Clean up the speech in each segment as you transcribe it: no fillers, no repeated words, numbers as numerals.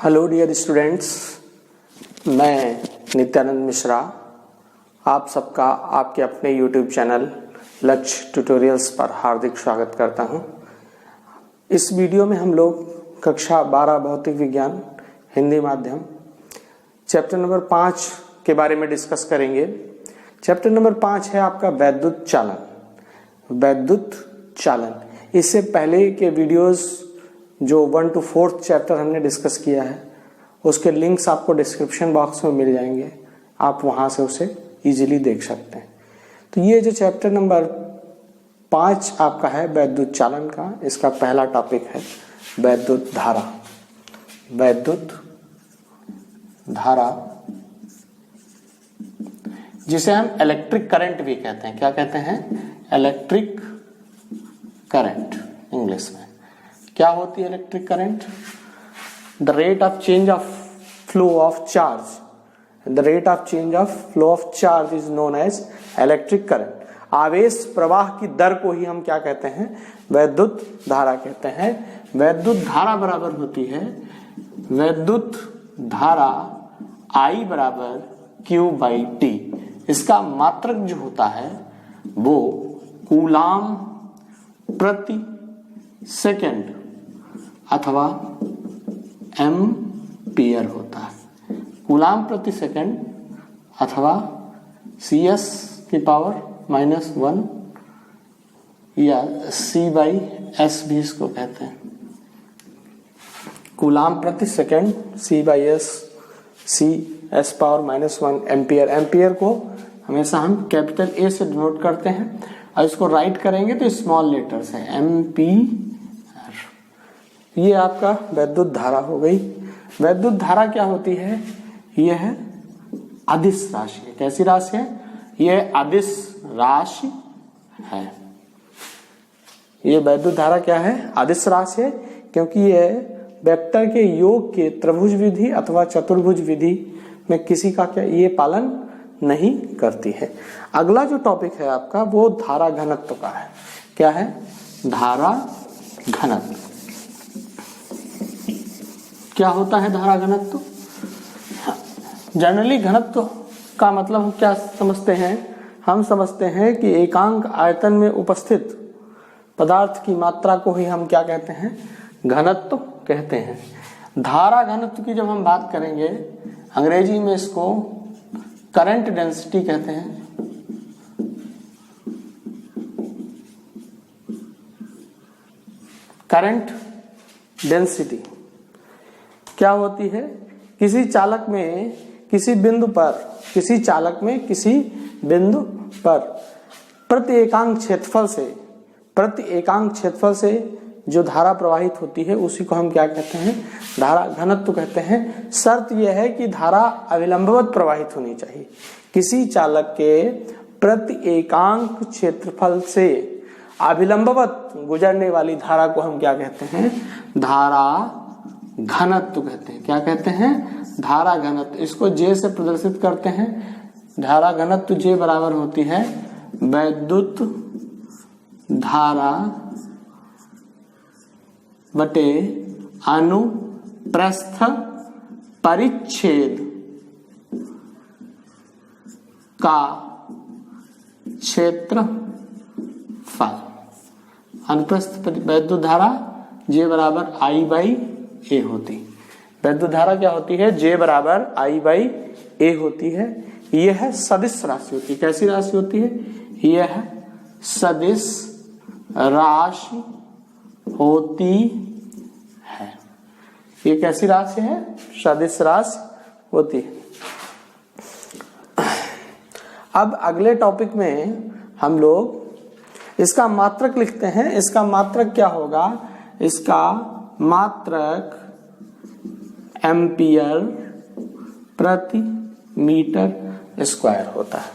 Hello dear students, मैं नित्यानंद मिश्रा आप सबका आपके अपने यूट्यूब चैनल लक्ष्य ट्यूटोरियल्स पर हार्दिक स्वागत करता हूं। इस वीडियो में हम लोग कक्षा 12 भौतिक विज्ञान हिंदी माध्यम चैप्टर नंबर 5 के बारे में डिस्कस करेंगे। चैप्टर नंबर 5 है आपका वैद्युत चालन। वैद्युत चालन, इससे पहले के वीडियोस जो 1 to 4 चैप्टर हमने डिस्कस किया है उसके लिंक्स आपको डिस्क्रिप्शन बॉक्स में मिल जाएंगे, आप वहां से उसे इजीली देख सकते हैं। तो ये जो चैप्टर नंबर 5 आपका है वैद्युत चालन का, इसका पहला टॉपिक है वैद्युत धारा। वैद्युत धारा जिसे हम इलेक्ट्रिक करंट भी कहते हैं। क्या कहते हैं? इलेक्ट्रिक करंट इंग्लिश में। क्या होती है electric current? The rate of change of flow of charge. The rate of change of flow of charge is known as electric current. आवेश प्रवाह की दर को ही हम क्या कहते हैं? वैद्युत धारा कहते हैं। वैद्युत धारा बराबर होती है वैद्युत धारा I बराबर Q/T। इसका मात्रक जो होता है वो कूलाम प्रति सेकेंड अथवा एम्पियर होता है। कूलाम प्रति सेकेंड अथवा CS की पावर -1 या C/S भी इसको कहते हैं। कूलाम प्रति second CS power -1 ampere. Ampere को हमेशा हम कैपिटल A से डिनोट करते हैं और इसको राइट करेंगे तो स्मॉल लेटर से एम्पियर। ये आपका वैद्युत धारा हो गई। वैद्युत धारा क्या होती है? यह है अदिश राशि है। कैसी राशि है? यह अदिश राशि है। ये वैद्युत धारा क्या है? अदिश राशि है, क्योंकि यह वेक्टर के योग के त्रिभुज विधि अथवा चतुर्भुज विधि में किसी का क्या ये पालन नहीं करती है। अगला जो टॉपिक है आपका वो धारा घनत्व का है। क्या है? धारा घनत्व। क्या होता है धारा घनत्व? जनरली घनत्व का मतलब हम क्या समझते हैं? हम समझते हैं कि एकांक आयतन में उपस्थित पदार्थ की मात्रा को ही हम क्या कहते हैं? घनत्व कहते हैं। धारा घनत्व की जब हम बात करेंगे, अंग्रेजी में इसको करंट डेंसिटी कहते हैं। करंट डेंसिटी क्या होती है? किसी चालक में किसी बिंदु पर प्रति एकांक क्षेत्रफल से जो धारा प्रवाहित होती है उसी को हम क्या कहते हैं? धारा घनत्व कहते हैं। शर्त यह है कि धारा अविलंबवत प्रवाहित होनी चाहिए। किसी चालक के प्रति एकांक क्षेत्रफल से अविलंबवत गुजरने वाली धारा को हम क्या कहते हैं? धारा घनत्व कहते हैं। क्या कहते हैं? धारा घनत्व। इसको J से प्रदर्शित करते हैं। धारा घनत्व J बराबर होती है वैद्युत धारा बटे अनुप्रस्थ परिच्छेद का क्षेत्रफल। अनुप्रस्थ वैद्युत धारा J बराबर I/A होती। वैद्युत धारा क्या होती है? J बराबर I/A होती है। यह सदिश राशि होती है। कैसी राशि होती है? यह सदिश राशि होती है। ये कैसी राशि है? सदिश राशि होती है। अब अगले टॉपिक में हम लोग इसका मात्रक लिखते हैं। इसका मात्रक क्या होगा? इसका मात्रक एम्पियर प्रति मीटर स्क्वायर होता है।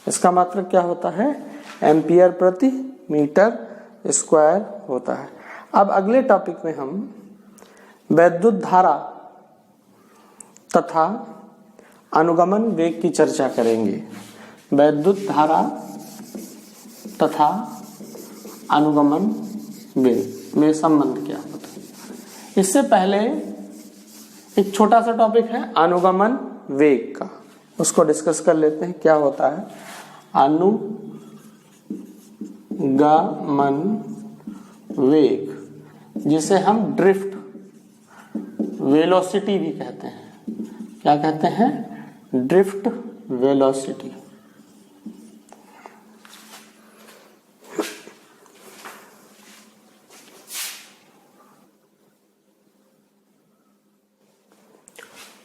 इसका मात्रक क्या होता है? एम्पियर प्रति मीटर स्क्वायर होता है। अब अगले टॉपिक में हम वैद्युत धारा तथा अनुगमन वेग की चर्चा करेंगे। वैद्युत धारा तथा अनुगमन वेग में संबंध क्या होता है? इससे पहले एक छोटा सा टॉपिक है अनुगमन वेग का, उसको डिस्कस कर लेते हैं। क्या होता है अनुगमन वेग, जिसे हम ड्रिफ्ट वेलोसिटी भी कहते हैं। क्या कहते हैं? Drift velocity.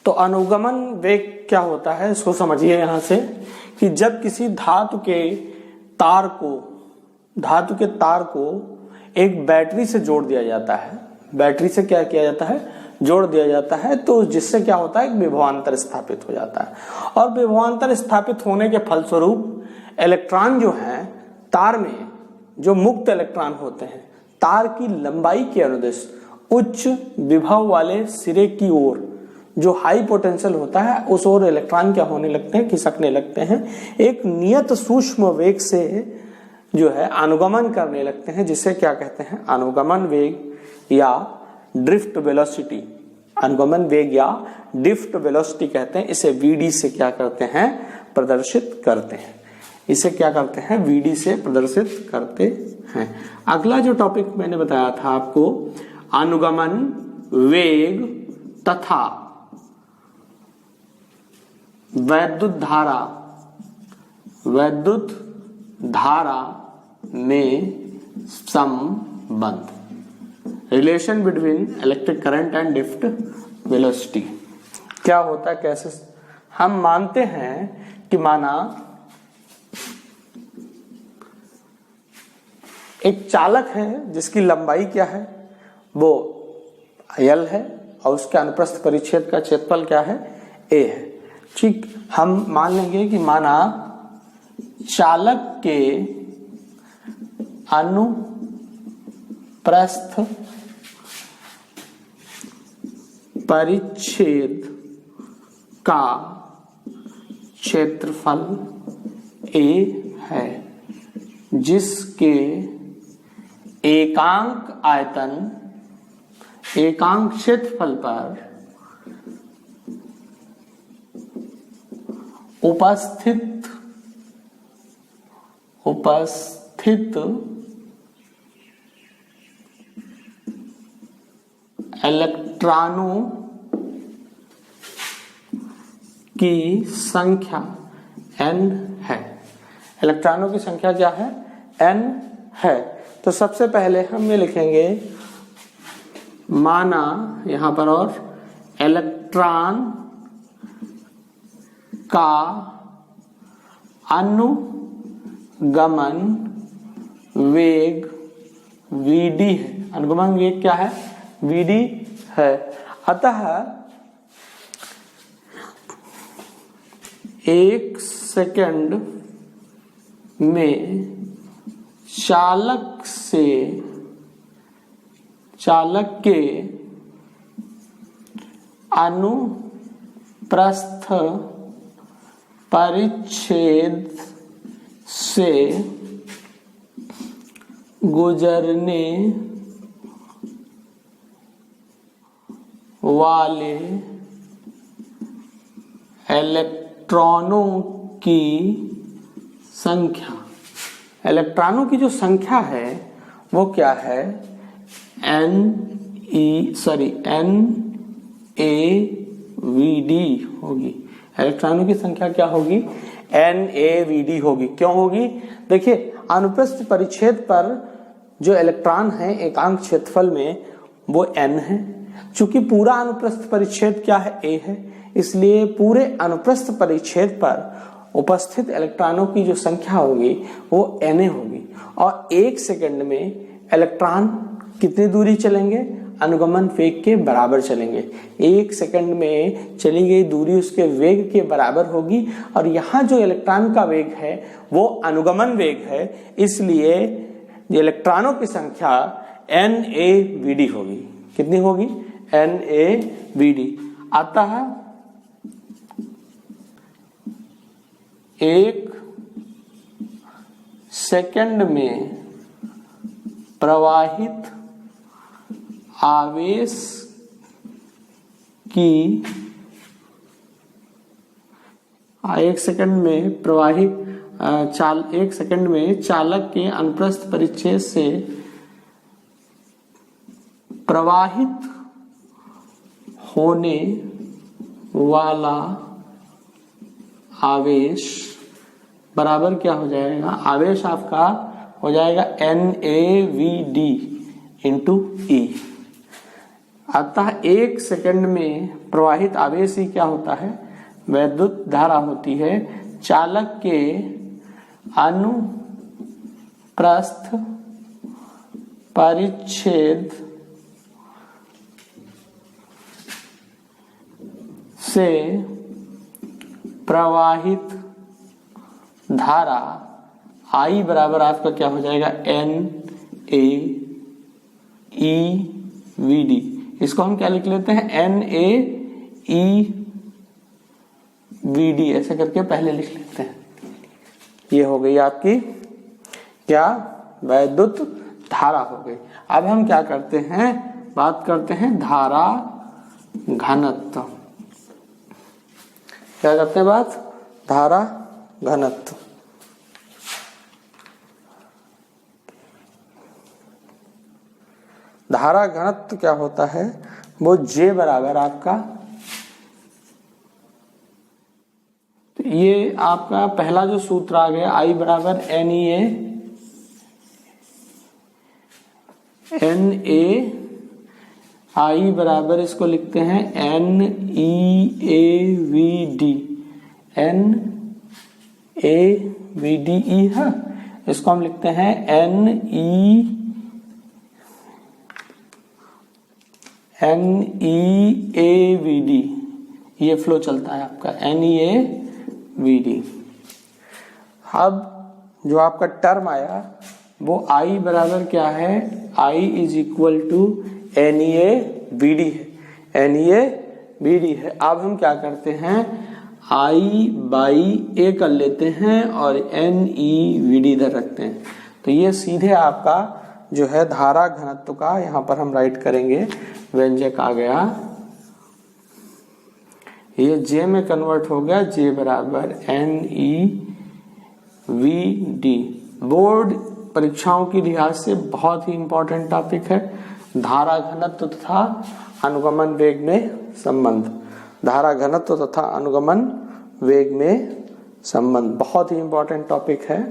तो अनुगमन वेग क्या होता है, इसको समझिए यहां से कि जब किसी धातु के तार को एक बैटरी से जोड़ दिया जाता है, बैटरी से क्या किया जाता है? जोड़ दिया जाता है, तो जिससे क्या होता है? एक विभवांतर स्थापित हो जाता है, और विभवांतर स्थापित होने के फलस्वरूप इलेक्ट्रॉन जो है तार में, जो मुक्त इलेक्ट्रॉन होते हैं, तार की लंबाई के अनुदिश उच्च विभव वाले सिरे की ओर, जो हाई पोटेंशियल होता है, उस ओर इलेक्ट्रॉन क्या होने लगते हैं? खिसकने लगते हैं, एक नियत सूक्ष्म वेग से जो है अनुगमन करने लगते हैं, जिसे क्या कहते हैं? अनुगमन वेग या ड्रिफ्ट वेलोसिटी। अनुगमन वेग या ड्रिफ्ट वेलोसिटी कहते हैं। इसे वीडी से क्या करते हैं? प्रदर्शित करते हैं। इसे क्या करते हैं? वीडी से प्रदर्शित करते हैं। अगला जो टॉपिक मैंने बताया था आपको, अनुगमन वेग तथा वैद्युत धारा में संबंध, relation between electric current and drift velocity. क्या होता है, कैसे? हम मानते हैं कि माना एक चालक है जिसकी लंबाई क्या है? वो L है, और उसके अनुप्रस्थ परिच्छेद का क्षेत्रफल क्या है? A है। ठीक, हम मान लेंगे कि माना चालक के अनुप्रस्थ परिच्छेद का क्षेत्रफल A है, जिसके एकांक क्षेत्रफल पर उपस्थित इलेक्ट्रॉनों की संख्या n है। इलेक्ट्रॉनों की संख्या क्या है? n है। तो सबसे पहले हम ये लिखेंगे, माना यहां पर, और इलेक्ट्रॉन का अनुगमन वेग Vd है। अनुगमन वेग क्या है? Vd है। अतः 1 सेकंड में चालक के अनुप्रस्थ परिच्छेद से गुजरने वाले इलेक्ट्रॉनों की संख्या, इलेक्ट्रॉनों की जो संख्या है वो क्या है? NaVd होगी। इलेक्ट्रॉनों की संख्या क्या होगी? NaVd होगी। क्यों होगी? देखिए, अनुप्रस्थ परिच्छेद पर जो इलेक्ट्रॉन है एकांक क्षेत्रफल में, वो n है। चूंकि पूरा अनुप्रस्थ परिच्छेद क्या है? A है, इसलिए पूरे अनुप्रस्थ परिच्छेद पर उपस्थित इलेक्ट्रॉनों की जो संख्या होगी वो Na होगी। और 1 सेकंड में इलेक्ट्रॉन कितनी दूरी चलेंगे? अनुगमन वेग के बराबर चलेंगे। 1 सेकंड में चली गई दूरी उसके वेग के बराबर होगी, और यहाँ जो इलेक्ट्रॉन का वेग है वो अनुगमन वेग है, इसलिए इलेक्ट्रॉनों की संख्या NaVd होगी। कितनी होगी? NaVd। अतः 1 सेकंड में प्रवाहित आवेश कि एक सेकंड में प्रवाहित एक सेकंड में चालक के अनुप्रस्थ परिच्छेद से प्रवाहित होने वाला आवेश बराबर क्या हो जाएगा, आवेश आपका हो जाएगा NAVD इंटू E। अतः एक सेकंड में प्रवाहित आवेश ही क्या होता है, वैद्युत धारा होती है। चालक के अनुप्रस्थ परिच्छेद से प्रवाहित धारा I बराबर आपका क्या हो जाएगा, NAEVD। इसको हम क्या लिख लेते हैं, NAEVD ऐसे करके पहले लिख लेते हैं। ये हो गई आपकी क्या, वैद्युत धारा हो गई। अब हम क्या करते हैं, बात करते हैं धारा घनत्व। क्या करते हैं बात, धारा घनत्व। धारा घनत्व क्या होता है, वो J बराबर आपका, तो ये आपका पहला जो सूत्र आ गया, I बराबर NA I बराबर इसको लिखते हैं NEAVD है, इसको हम लिखते हैं NEAVD। ये फ्लो चलता है आपका NEAVD। अब जो आपका टर्म आया वो I बराबर क्या है, I is equal to NEAVD है, NEAVD है। अब हम क्या करते हैं, I बाई A कर लेते हैं और NEVD इधर रखते हैं, तो ये सीधे आपका जो है धारा घनत्व का यहाँ पर हम राइट करेंगे, व्यंजक आ गया, ये J में कन्वर्ट हो गया, J बराबर NEVD। बोर्ड परीक्षाओं की लिहाज से बहुत ही इंपॉर्टेंट टॉपिक है, धारा घनत्व तथा अनुगमन वेग में संबंध। धारा घनत्व तथा अनुगमन वेग में संबंध बहुत ही इंपॉर्टेंट टॉपिक है।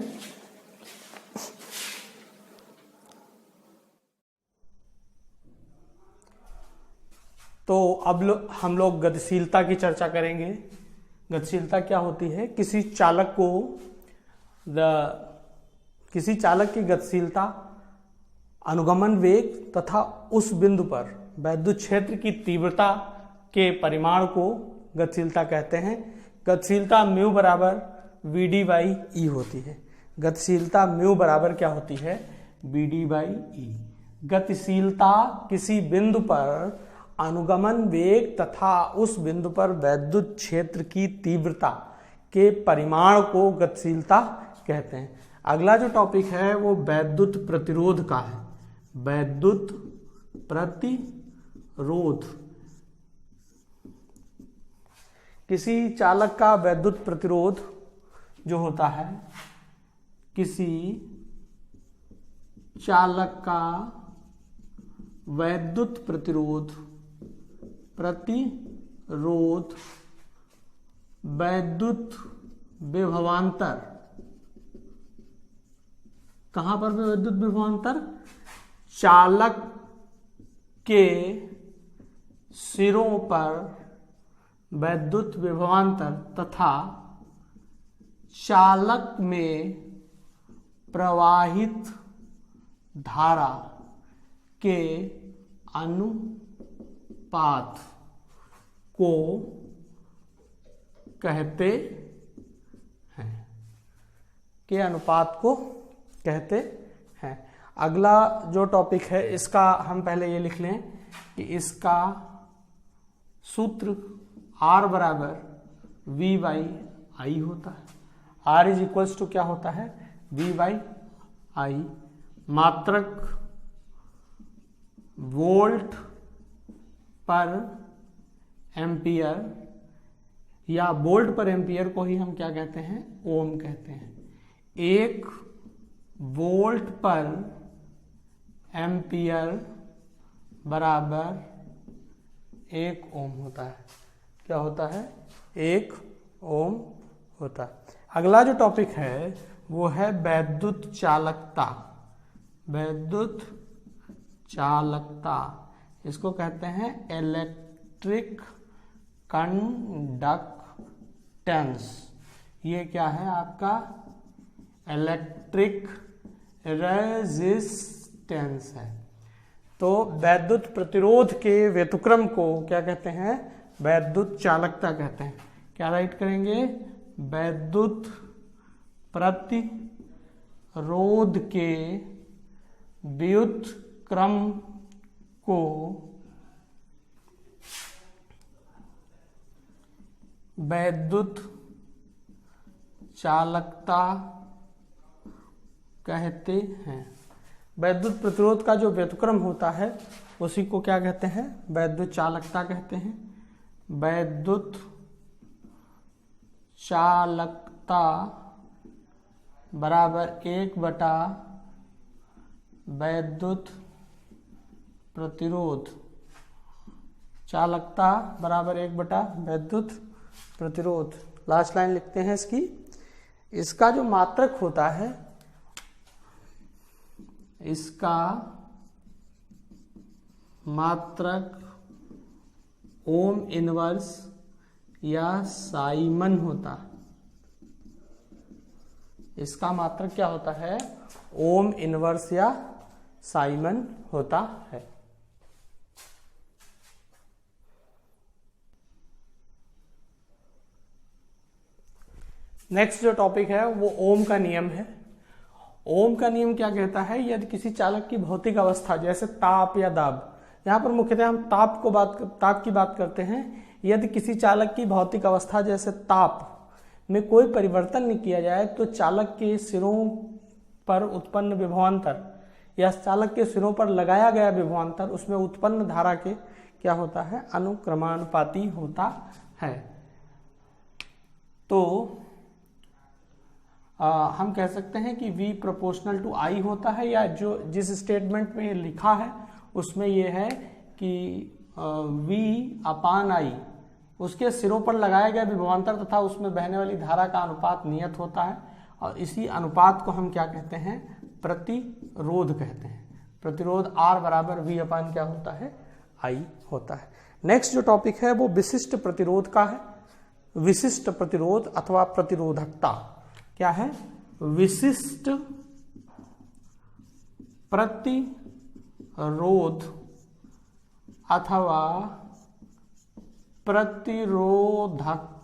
तो अब हम लोग गतिशीलता की चर्चा करेंगे। गतिशीलता क्या होती है, किसी चालक की गतिशीलता अनुगमन वेग तथा उस बिंदु पर वैद्युत क्षेत्र की तीव्रता के परिमाण को गतिशीलता कहते हैं। गतिशीलता म्यू बराबर VD बाई E होती है। गतिशीलता म्यू बराबर क्या होती है, VD बाई E। गतिशीलता किसी बिंदु पर अनुगमन वेग तथा उस बिंदु पर वैद्युत क्षेत्र की तीव्रता के परिमाण को गतिशीलता कहते हैं। अगला जो टॉपिक है वो वैद्युत प्रतिरोध का है। वैद्युत प्रतिरोध, किसी चालक का वैद्युत प्रतिरोध जो होता है, किसी चालक का वैद्युत प्रतिरोध वैद्युत विभवांतर, कहां पर वैद्युत विभवांतर, चालक के सिरों पर वैद्युत विभवांतर तथा चालक में प्रवाहित धारा के अनुपात को कहते हैं, के अनुपात को कहते हैं। अगला जो टॉपिक है इसका हम पहले ये लिख लें कि इसका सूत्र R बराबर V बाई आई होता है। R इज इक्वल्स टू क्या होता है, V बाई आई। मात्रक वोल्ट पर एम्पियर, या वोल्ट पर एम्पियर को ही हम क्या कहते हैं, ओम कहते हैं। 1 वोल्ट पर एम्पियर बराबर 1 ओम होता है। क्या होता है, 1 ओम होता है। अगला जो टॉपिक है वो है वैद्युत चालकता। वैद्युत चालकता, इसको कहते हैं इलेक्ट्रिक कंडक्टेंस। ये क्या है आपका, इलेक्ट्रिक रेजिस्टेंस है। तो वैद्युत प्रतिरोध के व्युत्क्रम को क्या कहते हैं, वैद्युत चालकता कहते हैं। क्या राइट करेंगे, वैद्युत प्रतिरोध के व्युत्क्रम को वैद्युत चालकता कहते हैं। वैद्युत प्रतिरोध का जो व्युत्क्रम होता है उसी को क्या कहते हैं, वैद्युत चालकता कहते हैं। वैद्युत चालकता बराबर 1 वैद्युत प्रतिरोध। चालकता बराबर 1 वैद्युत प्रतिरोध। लास्ट लाइन लिखते हैं इसकी। इसका जो मात्रक होता है, इसका मात्रक ओम इनवर्स या साइमन होता है। इसका मात्रक क्या होता है, ओम इनवर्स या साइमन होता है। नेक्स्ट जो टॉपिक है वो ओम का नियम है। ओम का नियम क्या कहता है, यदि किसी चालक की भौतिक अवस्था जैसे ताप या दाब, यहाँ पर मुख्यतः हम ताप की बात करते हैं। यदि किसी चालक की भौतिक अवस्था जैसे ताप में कोई परिवर्तन नहीं किया जाए तो चालक के सिरों पर उत्पन्न विभवांतर या चालक के सिरों पर लगाया गया विभवांतर, उसमें उत्पन्न धारा के क्या होता है, अनुक्रमानुपाती होता है। तो हम कह सकते हैं कि V प्रोपोर्शनल टू I होता है, या जो जिस स्टेटमेंट में लिखा है उसमें ये है कि V अपान I उसके सिरों पर लगाया गया विभवांतर तथा उसमें बहने वाली धारा का अनुपात नियत होता है, और इसी अनुपात को हम क्या कहते हैं, प्रतिरोध कहते हैं। प्रतिरोध R बराबर V अपान क्या होता है, I होता है। नेक्स्ट जो टॉपिक है वो विशिष्ट प्रतिरोध का है। विशिष्ट प्रतिरोध अथवा प्रतिरोधकता क्या है, विशिष्ट प्रतिरोध अथवा प्रतिरोधकता।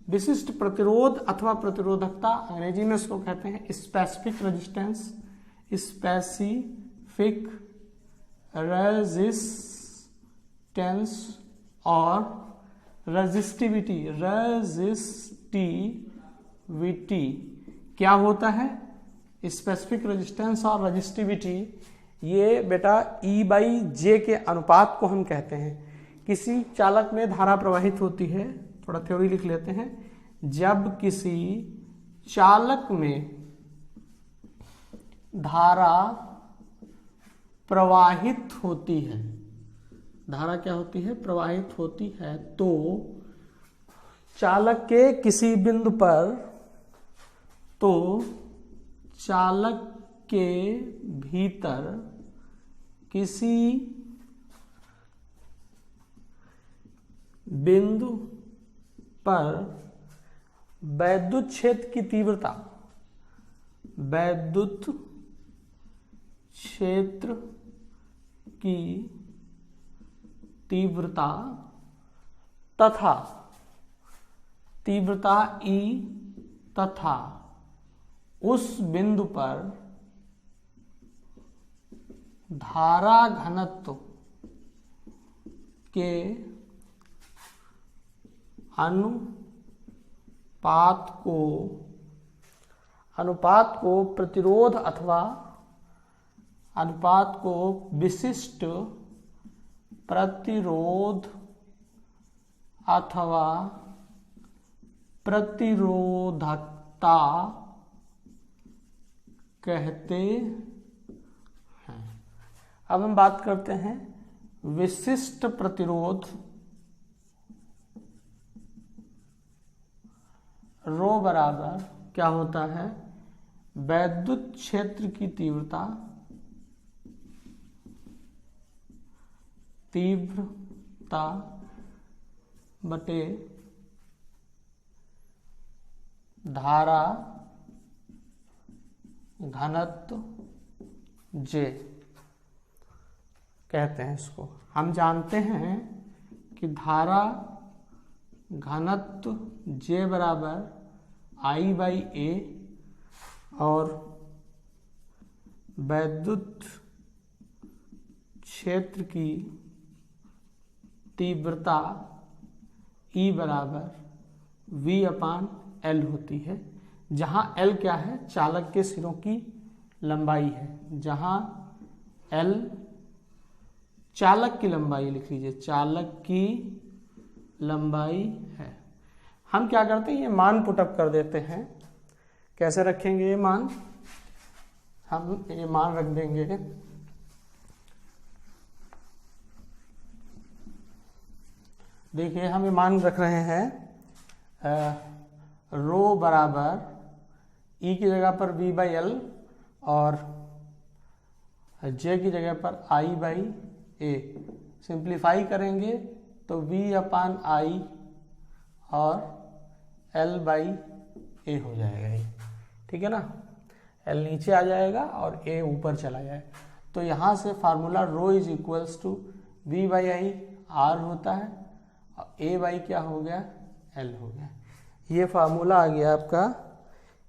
विशिष्ट प्रतिरोध अथवा प्रतिरोधकता अंग्रेजी में इसको कहते हैं स्पेसिफिक रेजिस्टेंस, स्पेसिफिक रेजिस्टेंस और रेजिस्टिविटी। रेजिस्टिविटी क्या होता है, स्पेसिफिक रेजिस्टेंस और रेजिस्टिविटी, ये बेटा E/J के अनुपात को हम कहते हैं। किसी चालक में धारा प्रवाहित होती है, थोड़ा थ्योरी लिख लेते हैं। जब किसी चालक में धारा प्रवाहित होती है, धारा क्या होती है, प्रवाहित होती है, तो चालक के किसी बिंदु पर, तो चालक के भीतर किसी बिंदु पर वैद्युत क्षेत्र की तीव्रता, वैद्युत क्षेत्र की तीव्रता तथा तीव्रता E तथा उस बिंदु पर धारा घनत्व के अनुपात को प्रतिरोध अथवा अनुपात को विशिष्ट प्रतिरोध अथवा प्रतिरोधकता कहते हैं। अब हम बात करते हैं विशिष्ट प्रतिरोध। रो बराबर क्या होता है, वैद्युत क्षेत्र की तीव्रता बटे धारा घनत्व J कहते हैं इसको। हम जानते हैं कि धारा घनत्व J बराबर I/A और वैद्युत क्षेत्र की तीव्रता E बराबर V/L होती है, जहां L क्या है, चालक के सिरों की लंबाई है। जहां L चालक की लंबाई, लिख लीजिए चालक की लंबाई है। हम क्या करते हैं, ये मान पुटअप कर देते हैं। कैसे रखेंगे ये मान, हम ये मान रख देंगे देखिए हम ये मान रख रहे हैं रो बराबर E की जगह पर V/L और J की जगह पर I/A। सिंप्लीफाई करेंगे तो V/I और L/A हो जाएगा ये, ठीक है ना। L नीचे आ जाएगा और A ऊपर चला जाएगा। तो यहाँ से formula rho is equals to V/I R होता है और A/ क्या हो गया, L हो गया। ये फार्मूला आ गया आपका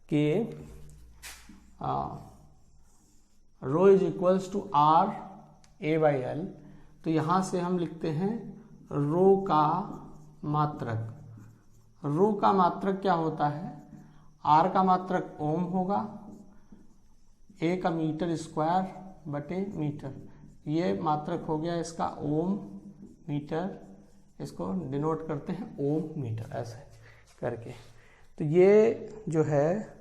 कि rho is equals to R A/L। तो यहाँ से हम लिखते हैं रो का मात्रक। रो का मात्रक क्या होता है, R का मात्रक ओम होगा, A का मीटर स्क्वायर बटे मीटर। ये मात्रक हो गया इसका ओम मीटर, इसको डिनोट करते हैं ओम मीटर ऐसे करके। तो ये जो है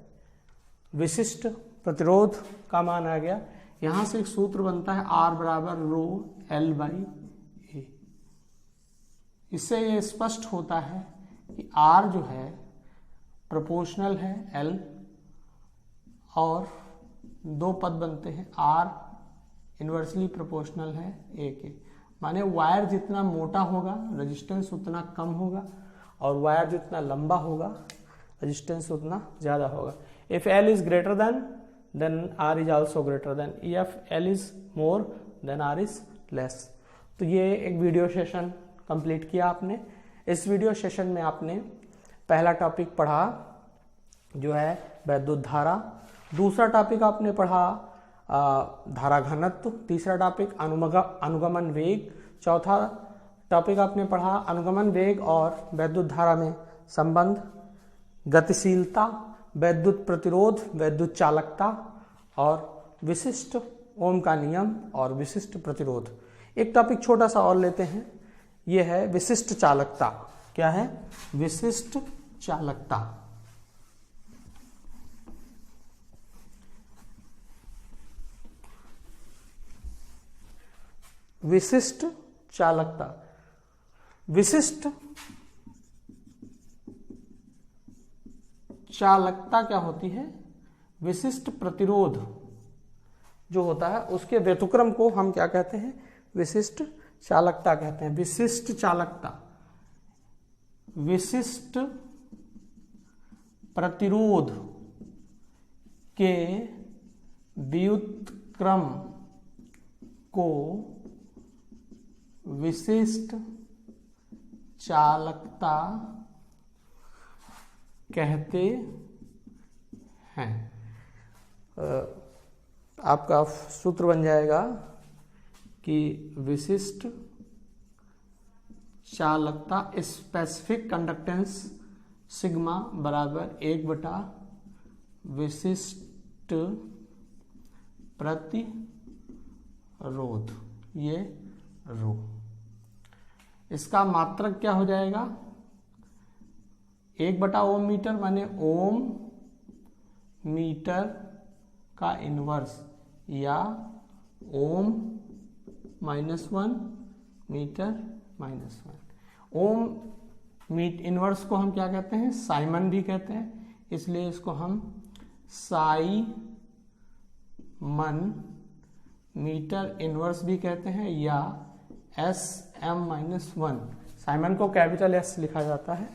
विशिष्ट प्रतिरोध का मान आ गया। यहाँ से एक सूत्र बनता है R बराबर रो L/A। इससे ये स्पष्ट होता है कि R जो है प्रोपोर्शनल है L और दो पद बनते हैं, R इन्वर्सली प्रोपोर्शनल है A के। माने वायर जितना मोटा होगा रेजिस्टेंस उतना कम होगा और वायर जितना लंबा होगा रेजिस्टेंस उतना ज़्यादा होगा। If L is greater than R is also greater than, if L is more than R is less. तो ये एक वीडियो सेशन कंप्लीट किया आपने। इस वीडियो सेशन में आपने पहला टॉपिक पढ़ा जो है वैद्युत धारा, दूसरा टॉपिक आपने पढ़ा धारा घनत्व, तीसरा टॉपिक अनुगमन वेग, चौथा टॉपिक आपने पढ़ा अनुगमन वेग और वैद्युत धारा में संबंध, गतिशीलता, वैद्युत प्रतिरोध, वैद्युत चालकता और विशिष्ट ओम का नियम और विशिष्ट प्रतिरोध। एक टॉपिक छोटा सा और लेते हैं, यह है विशिष्ट चालकता। क्या है, विशिष्ट चालकता। विशिष्ट चालकता, विशिष्ट चालकता क्या होती है, विशिष्ट प्रतिरोध जो होता है उसके व्युत्क्रम को हम क्या कहते हैं, विशिष्ट चालकता कहते हैं। विशिष्ट चालकता, विशिष्ट प्रतिरोध के व्युत्क्रम को विशिष्ट चालकता कहते हैं। आपका सूत्र बन जाएगा कि विशिष्ट चालकता स्पेसिफिक कंडक्टेंस सिग्मा बराबर 1 बटा विशिष्ट प्रतिरोध, ये रो। इसका मात्रक क्या हो जाएगा, 1/ओम मीटर माने ओम मीटर का इनवर्स या ओम -1 मीटर -1। ओम मीट इनवर्स को हम क्या कहते हैं, साइमन भी कहते हैं, इसलिए इसको हम साइमन मीटर इनवर्स भी कहते हैं या SM-1, साइमन को कैपिटल S लिखा जाता है,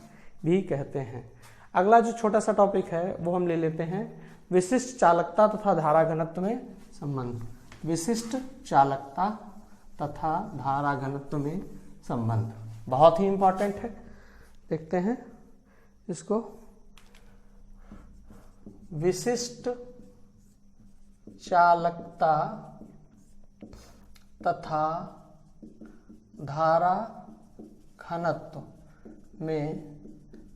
भी कहते हैं। अगला जो छोटा सा टॉपिक है वो हम ले लेते हैं विशिष्ट चालकता तथा धारा घनत्व में संबंध। विशिष्ट चालकता तथा धारा घनत्व में संबंध बहुत ही इंपॉर्टेंट है। देखते हैं इसको। विशिष्ट चालकता तथा धारा घनत्व में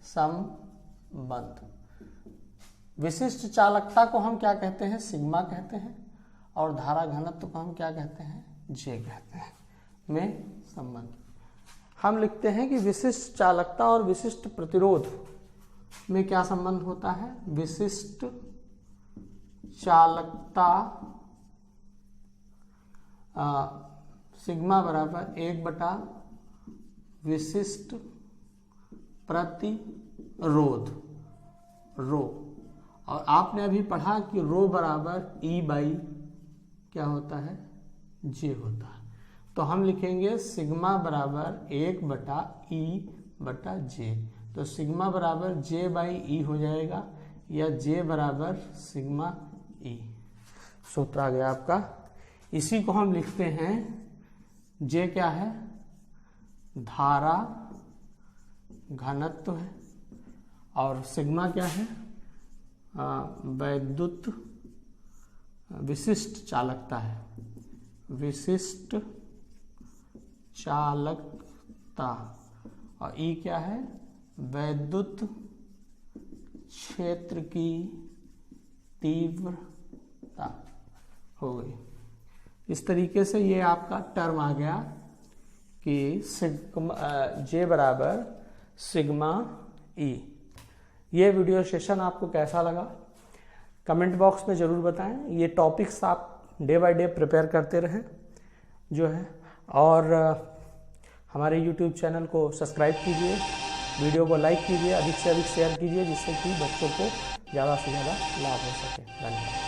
संबंध। विशिष्ट चालकता को हम क्या कहते हैं, सिग्मा कहते हैं, और धारा घनत्व को हम क्या कहते हैं, जे कहते हैं, में संबंध। हम लिखते हैं कि विशिष्ट चालकता और विशिष्ट प्रतिरोध में क्या संबंध होता है। विशिष्ट चालकता सिग्मा बराबर 1 विशिष्ट प्रतिरोध रो, और आपने अभी पढ़ा कि रो बराबर E बाई क्या होता है, जे होता है। तो हम लिखेंगे सिग्मा बराबर 1/E/जे। तो सिग्मा बराबर J बाई E हो जाएगा या J बराबर सिग्मा E। सूत्र आ गया आपका। इसी को हम लिखते हैं, J क्या है, धारा घनत्व है, और सिग्मा क्या है, वैद्युत विशिष्ट चालकता है, विशिष्ट चालकता, और E क्या है, वैद्युत क्षेत्र की तीव्रता हो गई। इस तरीके से ये आपका टर्म आ गया कि सिग्मा J बराबर सिग्मा E। ये वीडियो सेशन आपको कैसा लगा कमेंट बॉक्स में ज़रूर बताएं। ये टॉपिक्स आप डे बाय डे प्रिपेयर करते रहें जो है, और हमारे YouTube चैनल को सब्सक्राइब कीजिए, वीडियो को लाइक कीजिए, अधिक से अधिक शेयर कीजिए, जिससे कि बच्चों को ज़्यादा से ज़्यादा लाभ हो सके। धन्यवाद।